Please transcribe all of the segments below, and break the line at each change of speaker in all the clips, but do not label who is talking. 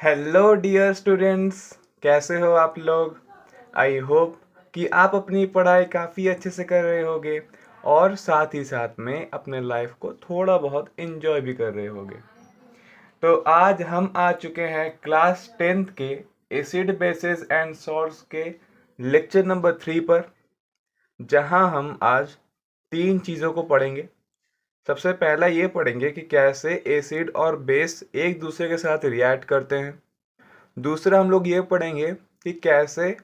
Hello dear students, कैसे हो आप लोग। आई होप कि आप अपनी पढ़ाई काफ़ी अच्छे से कर रहे होगे और साथ ही साथ में अपने लाइफ को थोड़ा बहुत एंजॉय भी कर रहे होगे। तो आज हम आ चुके हैं क्लास 10th के एसिड बेसिस एंड सॉल्ट्स के लेक्चर नंबर 3 पर, जहां हम आज तीन चीज़ों को पढ़ेंगे। सबसे पहला ये पढ़ेंगे कि कैसे एसिड और बेस एक दूसरे के साथ रिएक्ट करते हैं। दूसरा हम लोग ये पढ़ेंगे कि कैसे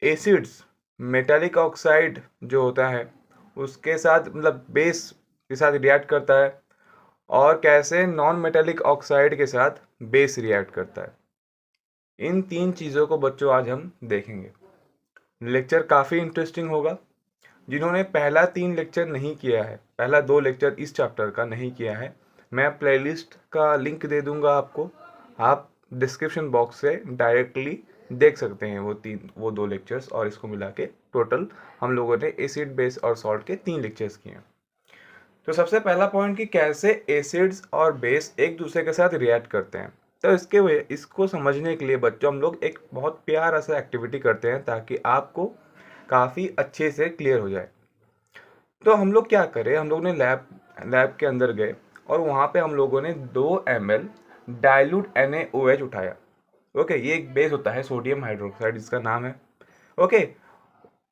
एसिड्स मेटालिक ऑक्साइड जो होता है उसके साथ मतलब बेस के साथ रिएक्ट करता है, और कैसे नॉन मेटालिक ऑक्साइड के साथ बेस रिएक्ट करता है। इन तीन चीज़ों को बच्चों आज हम देखेंगे। लेक्चर काफ़ी इंटरेस्टिंग होगा। जिन्होंने पहला 3 लेक्चर नहीं किया है, पहला 2 लेक्चर इस चैप्टर का नहीं किया है, मैं प्लेलिस्ट का लिंक दे दूंगा आपको। आप डिस्क्रिप्शन बॉक्स से डायरेक्टली देख सकते हैं वो 2 लेक्चर्स, और इसको मिला के टोटल हम लोगों ने एसिड बेस और सॉल्ट के 3 लेक्चर्स किए हैं। तो सबसे पहला पॉइंट कि कैसे एसिड्स और बेस एक दूसरे के साथ रिएक्ट करते हैं। तो इसको समझने के लिए बच्चों हम लोग एक बहुत प्यारा सा एक्टिविटी करते हैं ताकि आपको काफ़ी अच्छे से क्लियर हो जाए। तो हम लोग क्या करें, हम लोग ने लैब के अंदर गए और वहाँ पे हम लोगों ने 2 ml डाइल्यूट NaOH उठाया। ओके, ये एक बेस होता है सोडियम हाइड्रोक्साइड जिसका नाम है। ओके,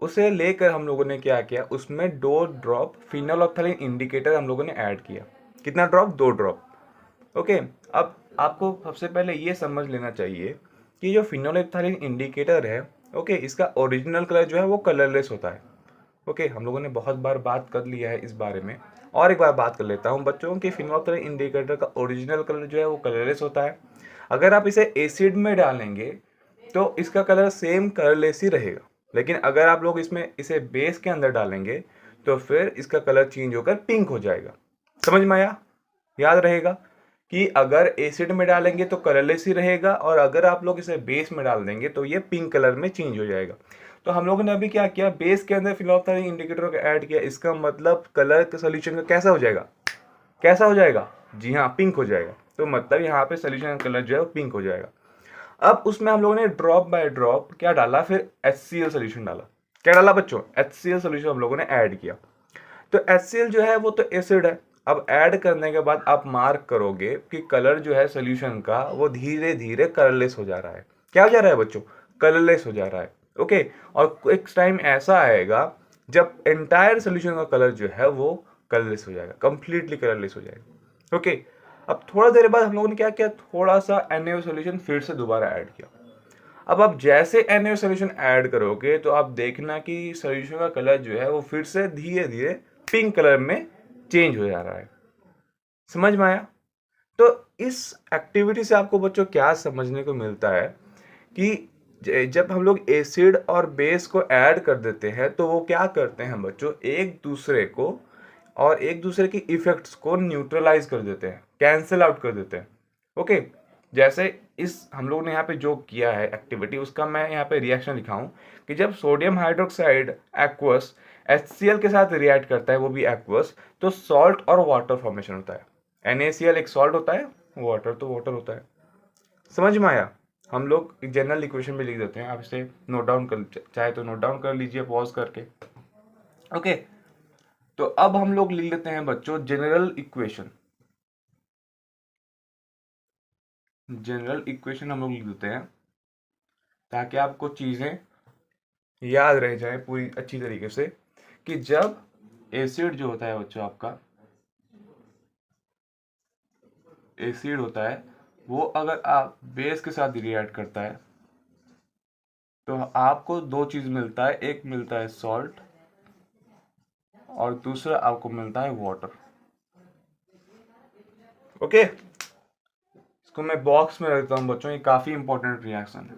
उसे लेकर हम लोगों ने क्या किया, उसमें 2 ड्रॉप फिनोल्फ्थालीन इंडिकेटर हम लोगों ने ऐड किया। कितना ड्रॉप? 2 ड्रॉप। ओके, अब आपको सबसे पहले ये समझ लेना चाहिए कि जो फिनोल्फ्थालीन इंडिकेटर है, ओके, इसका ओरिजिनल कलर जो है वो कलरलेस होता है। ओके, हम लोगों ने बहुत बार बात कर लिया है इस बारे में, और एक बार बात कर लेता हूँ बच्चों कि फिनोल्फ्थालीन इंडिकेटर का ओरिजिनल कलर जो है वो कलरलेस होता है। अगर आप इसे एसिड में डालेंगे तो इसका कलर सेम कलरलेस ही रहेगा, लेकिन अगर आप लोग इसमें इसे बेस के अंदर डालेंगे तो फिर इसका कलर चेंज होकर पिंक हो जाएगा। समझ में आया? याद रहेगा कि अगर एसिड में डालेंगे तो कलरलेस ही रहेगा, और अगर आप लोग इसे बेस में डाल देंगे तो ये पिंक कलर में चेंज हो जाएगा। तो हम लोगों ने अभी क्या किया, बेस के अंदर फिनोल्फ्थालीन इंडिकेटर को ऐड किया। इसका मतलब कलर का सोल्यूशन का कैसा हो जाएगा? कैसा हो जाएगा? जी हाँ, पिंक हो जाएगा। तो मतलब यहाँ पे सोल्यूशन का कलर जो है वो पिंक हो जाएगा। अब उसमें हम लोगों ने ड्रॉप बाय ड्रॉप क्या डाला, फिर HCl सोल्यूशन डाला। क्या डाला बच्चों? HCl सोल्यूशन हम लोगों ने ऐड किया। तो HCl जो है वो तो एसिड है। अब ऐड करने के बाद आप मार्क करोगे कि कलर जो है सोल्यूशन का वो धीरे धीरे कलरलेस हो जा रहा है। क्या हो जा रहा है बच्चों? कलरलेस हो जा रहा है। ओके, और एक टाइम ऐसा आएगा जब एंटायर सोल्यूशन का कलर जो है वो कलरलेस हो जाएगा, कंप्लीटली कलरलेस हो जाएगा। ओके, अब थोड़ा देर बाद हम लोगों ने क्या किया, थोड़ा सा NaO सोल्यूशन फिर से दोबारा ऐड किया। अब आप जैसे NaO सोल्यूशन ऐड करोगे तो आप देखना कि सोल्यूशन का कलर जो है वो फिर से धीरे धीरे पिंक कलर में चेंज हो जा रहा है। समझ में आया? तो इस एक्टिविटी से आपको बच्चों क्या समझने को मिलता है कि जब हम लोग एसिड और बेस को ऐड कर देते हैं तो वो क्या करते हैं बच्चों, एक दूसरे को और एक दूसरे की इफेक्ट्स को न्यूट्रलाइज कर देते हैं, कैंसिल आउट कर देते हैं। ओके, जैसे इस हम लोग ने यहाँ पे जो किया है एक्टिविटी, उसका मैं यहाँ पे रिएक्शन लिखा हूँ कि जब सोडियम हाइड्रोक्साइड एक्वस HCl के साथ रिएक्ट करता है, वो भी एक्वस, तो सॉल्ट और वाटर फॉर्मेशन होता है। NaCl एक सॉल्ट होता है, वाटर तो वाटर होता है। समझ में आया? हम लोग एक जनरल इक्वेशन भी लिख देते हैं, आप इसे नोट डाउन कर, चाहे तो नोट डाउन कर लीजिए पॉज करके। ओके, तो अब हम लोग लिख लेते हैं बच्चों जनरल इक्वेशन। जनरल इक्वेशन हम लोग लिख देते हैं ताकि आपको चीजें याद रह जाए पूरी अच्छी तरीके से कि जब एसिड जो होता है बच्चों, आपका एसिड होता है वो अगर आप बेस के साथ रिएक्ट करता है तो आपको दो चीज मिलता है, एक मिलता है सॉल्ट और दूसरा आपको मिलता है वाटर। ओके, इसको मैं बॉक्स में रखता हूँ बच्चों, ये काफी इंपॉर्टेंट रिएक्शन है।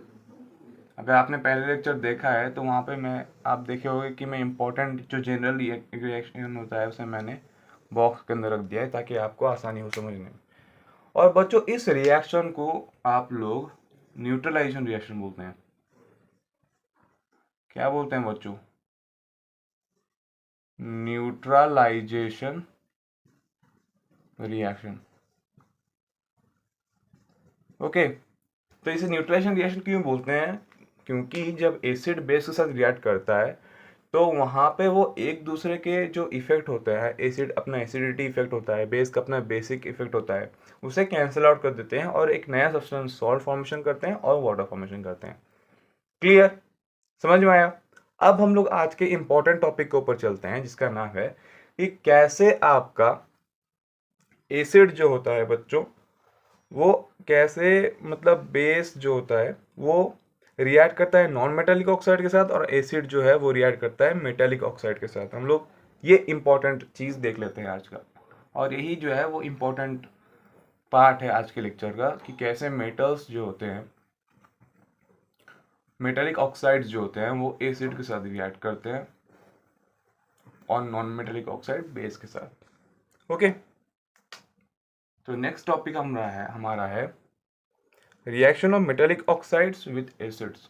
अगर आपने पहले लेक्चर देखा है तो वहाँ पे मैं आप देखे होंगे कि मैं इंपॉर्टेंट जो जनरल रिएक्शन होता है उसे मैंने बॉक्स के अंदर रख दिया है ताकि आपको आसानी हो समझने में। और बच्चों इस रिएक्शन को आप लोग न्यूट्रलाइजेशन रिएक्शन बोलते हैं। क्या बोलते हैं बच्चों? Neutralisation reaction. ओके, तो इसे न्यूट्रलाइजेशन रिएक्शन क्यों बोलते हैं? क्योंकि जब एसिड बेस के साथ रिएक्ट करता है तो वहाँ पे वो एक दूसरे के जो इफेक्ट होता है, एसिड अपना एसिडिटी इफेक्ट होता है, बेस का अपना बेसिक इफेक्ट होता है, उसे कैंसिल आउट कर देते हैं और एक नया सब्सटेंस सॉल्ट फॉर्मेशन करते हैं और वाटर फॉर्मेशन करते हैं। क्लियर? समझ में आया? अब हम लोग आज के इंपॉर्टेंट टॉपिक के ऊपर चलते हैं जिसका नाम है कि कैसे आपका एसिड जो होता है बच्चों, वो कैसे मतलब बेस जो होता है वो रिएक्ट करता है नॉन मेटालिक ऑक्साइड के साथ और एसिड जो है वो रिएक्ट करता है मेटालिक ऑक्साइड के साथ। हम लोग ये इंपॉर्टेंट चीज़ देख लेते हैं आज का, और यही जो है वो इम्पोर्टेंट पार्ट है आज के लेक्चर का कि कैसे मेटल्स जो होते हैं, मेटालिक ऑक्साइड्स जो होते हैं वो एसिड के साथ रिएक्ट करते हैं और नॉन मेटालिक ऑक्साइड बेस के साथ। ओके, तो नेक्स्ट टॉपिक हमारा है reaction of metallic oxides with acids.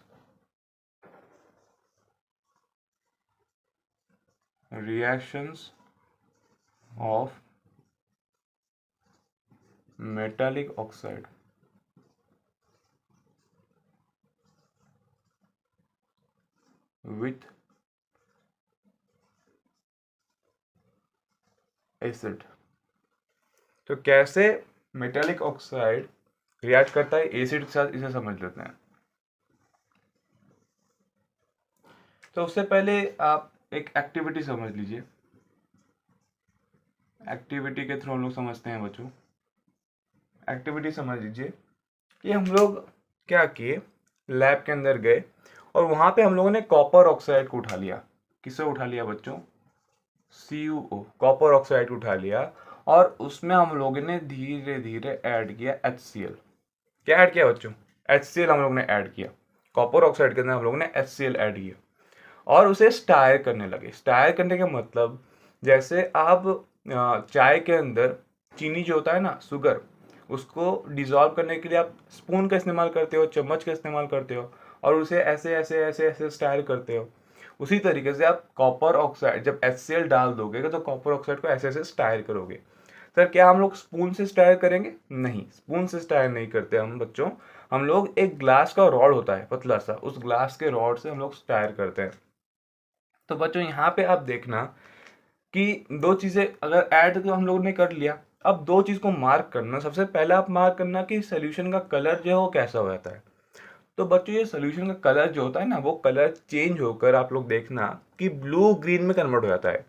Reactions of metallic oxide with acid। तो कैसे मेटालिक ऑक्साइड रिएक्ट करता है एसिड के साथ, इसे समझ लेते हैं। तो उससे पहले आप एक एक्टिविटी समझ लीजिए। एक्टिविटी के थ्रू हम लोग समझते हैं बच्चों। एक्टिविटी समझ लीजिए कि हम लोग क्या किए, लैब के अंदर गए और वहाँ पे हम लोगों ने कॉपर ऑक्साइड को उठा लिया। किसे उठा लिया बच्चों? CuO, कॉपर ऑक्साइड को उठा लिया और उसमें हम लोगों ने धीरे धीरे ऐड किया HCl। क्या ऐड किया बच्चों? HCl हम लोग ने ऐड किया। कॉपर ऑक्साइड के अंदर हम लोगों ने HCl ऐड किया और उसे स्टायर करने लगे। स्टायर करने का मतलब जैसे आप चाय के अंदर चीनी जो होता है ना, शुगर, उसको डिजॉल्व करने के लिए आप स्पून का इस्तेमाल करते हो, चम्मच का इस्तेमाल करते हो और उसे ऐसे ऐसे ऐसे ऐसे स्टायर करते हो। उसी तरीके से आप कॉपर ऑक्साइड जब HCl डाल दोगे तो कॉपर ऑक्साइड को ऐसे ऐसे स्टायर करोगे। सर क्या हम लोग स्पून से स्टायर करेंगे? नहीं, स्पून से स्टायर नहीं करते हम बच्चों। हम लोग एक ग्लास का रॉड होता है पतला सा, उस ग्लास के रॉड से हम लोग स्टायर करते हैं। तो बच्चों यहाँ पे आप देखना कि दो चीज़ें अगर ऐड तो हम लोगों ने कर लिया, अब दो चीज़ को मार्क करना। सबसे पहले आप मार्क करना कि सोल्यूशन का कलर जो है वो कैसा हो जाता है। तो बच्चों ये सोल्यूशन का कलर जो होता है ना, वो कलर चेंज होकर आप लोग देखना कि ब्लू ग्रीन में कन्वर्ट हो जाता है।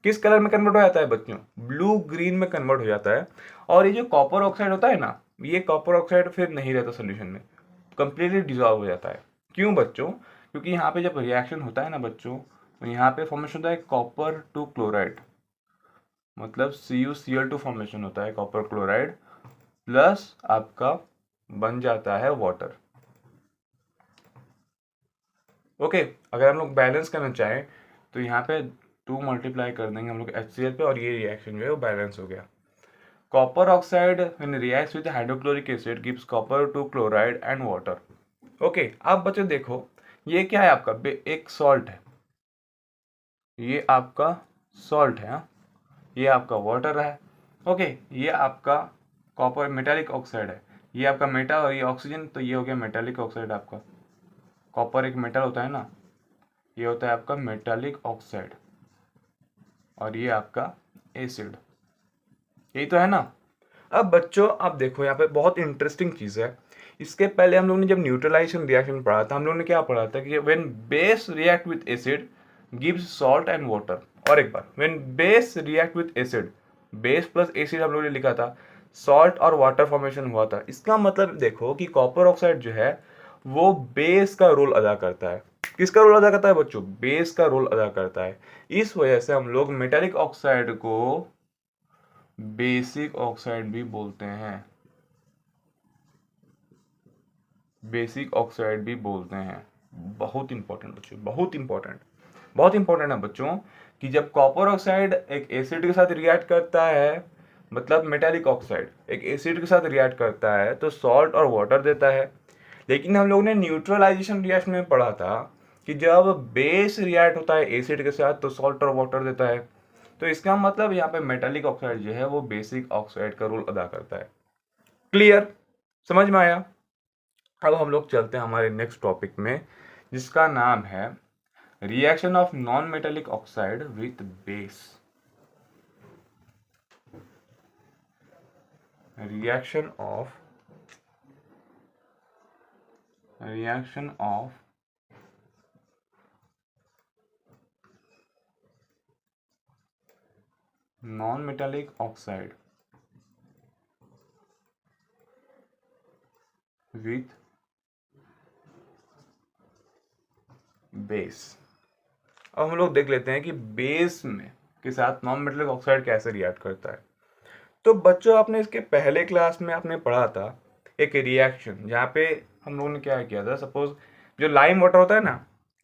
किस कलर में कन्वर्ट हो जाता है बच्चों? ब्लू ग्रीन में कन्वर्ट हो जाता है। और ये जो कॉपर ऑक्साइड होता है ना, ये कॉपर ऑक्साइड फिर नहीं रहता सोल्यूशन में, कंप्लीटली डिजॉल्व हो जाता है। क्यों बच्चों? क्योंकि यहाँ पे जब रिएक्शन होता है ना बच्चों, तो यहाँ पे फॉर्मेशन होता है कॉपर टू क्लोराइड, मतलब CuCl2 फॉर्मेशन होता है कॉपर क्लोराइड, प्लस आपका बन जाता है वाटर। ओके, अगर हम लोग बैलेंस करना चाहें तो यहाँ पे 2 मल्टीप्लाई कर देंगे हम लोग HCl पे और ये रिएक्शन जो है वो बैलेंस हो गया। Copper oxide when reacts with hydrochloric acid gives copper two chloride and water. Okay, अब बच्चों देखो ये क्या है आपका, एक सॉल्ट है, ये आपका सॉल्ट है, हाँ? ये आपका वाटर है। ओके, ये आपका कॉपर मेटालिक ऑक्साइड है, ये आपका मेटा और ये ऑक्सीजन, तो ये हो गया मेटालिक ऑक्साइड आपका। कॉपर एक मेटल होता है ना, ये होता है आपका मेटालिक ऑक्साइड और ये आपका एसिड। यही तो है ना। अब बच्चों आप देखो यहाँ पे बहुत इंटरेस्टिंग चीज़ है। इसके पहले हम लोग ने जब न्यूट्रलाइजेशन रिएक्शन पढ़ा था, हम लोग ने क्या पढ़ा था कि when base react with acid gives salt and water. और एक बार, when base react with acid, base plus acid हम लोग ने लिखा था, सॉल्ट और वाटर फॉर्मेशन हुआ था। इसका मतलब देखो कि कॉपर ऑक्साइड जो है वो बेस का रोल अदा करता है। किसका रोल अदा करता है बच्चों? बेस का रोल अदा करता है। इस वजह से हम लोग मेटालिक ऑक्साइड को बेसिक ऑक्साइड भी बोलते हैं। बेसिक ऑक्साइड भी बोलते हैं। बहुत इंपॉर्टेंट बच्चों, बहुत इंपॉर्टेंट, बहुत इंपॉर्टेंट है बच्चों कि जब कॉपर ऑक्साइड एक एसिड के साथ रिएक्ट करता है, मतलब मेटालिक ऑक्साइड एक एसिड के साथ रिएक्ट करता है तो सॉल्ट और वाटर देता है। लेकिन हम लोगों ने न्यूट्रलाइजेशन रिएक्शन में पढ़ा था कि जब बेस रिएक्ट होता है एसिड के साथ तो सॉल्ट और वाटर देता है। तो इसका मतलब यहाँ पे मेटालिक ऑक्साइड जो है वो बेसिक ऑक्साइड का रोल अदा करता है। क्लियर? समझ में आया? अब हम लोग चलते हैं हमारे नेक्स्ट टॉपिक में, जिसका नाम है reaction of non metallic oxide with base. Reaction of non metallic oxide with base. अब हम लोग देख लेते हैं कि बेस में के साथ नॉन मेटेलिक ऑक्साइड कैसे रिएक्ट करता है। तो बच्चों, आपने इसके पहले क्लास में आपने पढ़ा था एक रिएक्शन, जहाँ पे हम लोगों ने क्या किया था, सपोज जो लाइम वाटर होता है ना,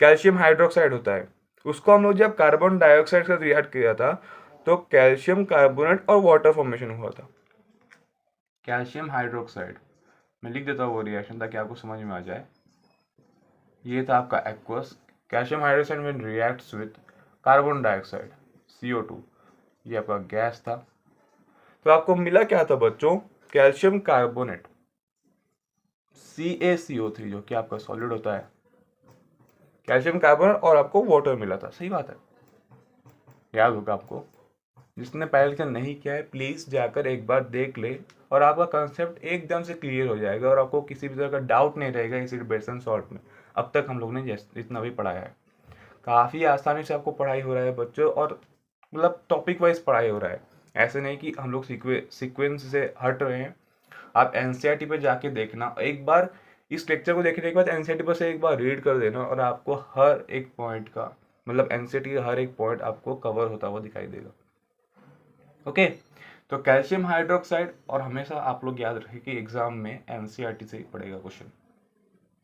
कैल्शियम हाइड्रोक्साइड होता है, उसको हम लोग जब कार्बन डाइऑक्साइड के साथ रिएक्ट किया था तो कैल्शियम कार्बोनेट और वाटर फॉर्मेशन हुआ था। कैल्शियम हाइड्रोक्साइड, मैं लिख देता हूँ वो रिएक्शन ताकि आपको समझ में आ जाए। ये था आपका aqueous, calcium hydroxide when reacts with carbon dioxide CO2, ये आपका गैस था। तो आपको मिला क्या था बच्चों, कैल्शियम कार्बोनेट CaCO3, जो कि आपका सॉलिड होता है, कैल्शियम कार्बोनेट, और आपको वाटर मिला था। सही बात है, याद होगा आपको। जिसने पहले लेक्चर नहीं किया है प्लीज जाकर एक बार देख ले, और आपका कंसेप्ट एकदम से क्लियर हो जाएगा और आपको किसी भी तरह का डाउट नहीं रहेगा एसिड बेस एंड सॉल्ट में। अब तक हम लोग ने जितना भी पढ़ाया है काफ़ी आसानी से आपको पढ़ाई हो रहा है बच्चों, और मतलब टॉपिक वाइज पढ़ाई हो रहा है। ऐसे नहीं कि हम लोग सीक्वेंस से हट रहे हैं। आप NCERT पे जाके देखना एक बार, इस लेक्चर को देखने के बाद NCERT पर से एक बार रीड कर देना, और आपको हर एक पॉइंट का मतलब NCERT का हर एक पॉइंट आपको कवर होता हुआ दिखाई देगा। ओके, तो कैल्शियम हाइड्रोक्साइड, और हमेशा आप लोग याद रखें कि एग्जाम में NCERT से ही पड़ेगा क्वेश्चन,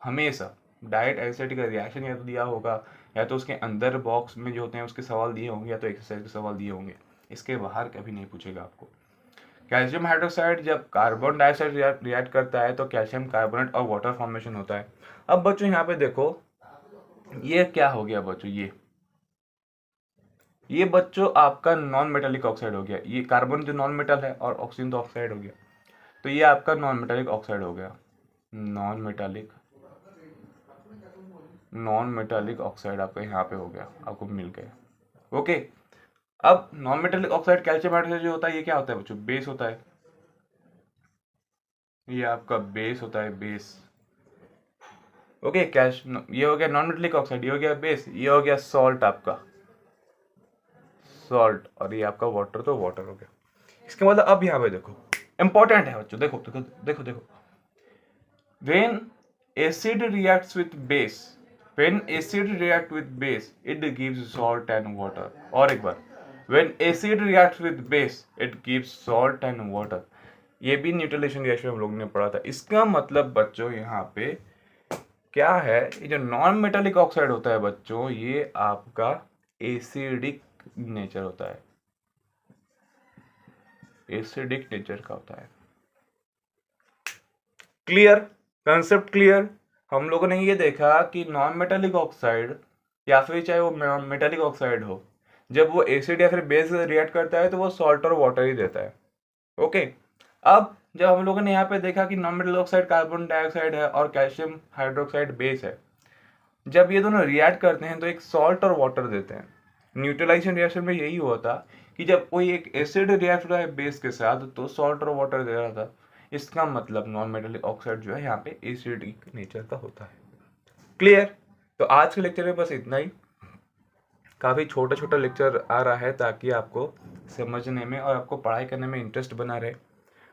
हमेशा। डायरेक्ट NCERT का रिएक्शन या तो दिया होगा, या तो उसके अंदर बॉक्स में जो होते हैं उसके सवाल दिए होंगे, या तो एक्सरसाइज के सवाल दिए होंगे। इसके बाहर कभी नहीं पूछेगा आपको। कैल्शियम हाइड्रोक्साइड जब कार्बन डाइऑक्साइड रिएक्ट करता है तो कैल्शियम कार्बोनेट और वाटर फॉर्मेशन होता है। अब बच्चों यहाँ पे देखो, ये क्या हो गया बच्चों, ये बच्चों आपका नॉन मेटेलिक ऑक्साइड हो गया। ये कार्बन जो नॉन मेटल है और ऑक्सीजन तो ऑक्साइड हो गया, तो ये आपका नॉन मेटेलिक ऑक्साइड हो गया। नॉन मेटेलिक ऑक्साइड आपका यहाँ पे हो गया, आपको मिल गया। ओके, अब non metallic oxide calcium hydroxide जो होता है ये क्या होता है बच्चों, बेस होता है। ये आपका बेस होता है, बेस। ओके, ये हो गया नॉन मेटेलिक ऑक्साइड, ये हो गया बेस, ये हो गया सॉल्ट आपका, सॉल्ट, और ये आपका वाटर, तो वाटर हो गया। इसके मतलब अब यहाँ पे देखो, इंपॉर्टेंट है बच्चों, देखो देखो देखो देखो, when acid reacts with base, it gives salt and water। और एक बार, when acid reacts with base it gives salt and water। ये भी न्यूट्रलाइजेशन रिएक्शन हम लोग ने पढ़ा था। इसका मतलब बच्चों यहाँ पे क्या है, ये जो नॉन मेटालिक ऑक्साइड होता है बच्चों, ये आपका एसिडिक नेचर होता है, एसिडिक नेचर का होता है। Clear, concept clear. हम लोगों ने ये देखा कि नॉन मेटालिक ऑक्साइड, या फिर चाहे वो मेटालिक ऑक्साइड हो, जब वो एसिड या फिर बेस से रिएक्ट करता है तो वो सॉल्ट और वाटर ही देता है। ओके, अब जब हम लोगों ने यहाँ पे देखा कि non metal oxide carbon dioxide है और कैल्शियम हाइड्रोक्साइड बेस है, जब ये दोनों रिएक्ट करते हैं तो एक सॉल्ट और वाटर देते हैं। न्यूट्रलाइजेशन रिएक्शन में यही हुआ था कि जब कोई एक एसिड रिएक्ट हो रहा है बेस के साथ तो सॉल्ट और वाटर दे रहा था। इसका मतलब नॉन मेटालिक ऑक्साइड जो है यहाँ पे एसिडिक नेचर का होता है। क्लियर। तो आज के लेक्चर में बस इतना ही। काफ़ी छोटा छोटा लेक्चर आ रहा है ताकि आपको समझने में और आपको पढ़ाई करने में इंटरेस्ट बना रहे।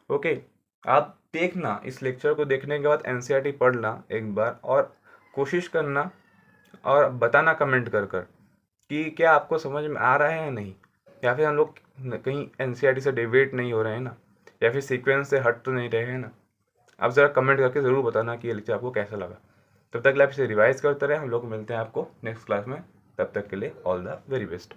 ओके, आप देखना, इस लेक्चर को देखने के बाद NCERT पढ़ना एक बार, और कोशिश करना और बताना कमेंट कर कर कि क्या आपको समझ में आ रहा है या नहीं, या फिर हम लोग कहीं NCERT से डिवेट नहीं हो रहे हैं ना, या फिर सीक्वेंस से हट तो नहीं रहे हैं ना। आप ज़रा कमेंट करके ज़रूर बताना कि ये लेक्चर आपको कैसा लगा। तब तक आप इसे रिवाइज करते रहे। हम लोग मिलते हैं आपको नेक्स्ट क्लास में, तब तक के लिए ऑल द वेरी बेस्ट।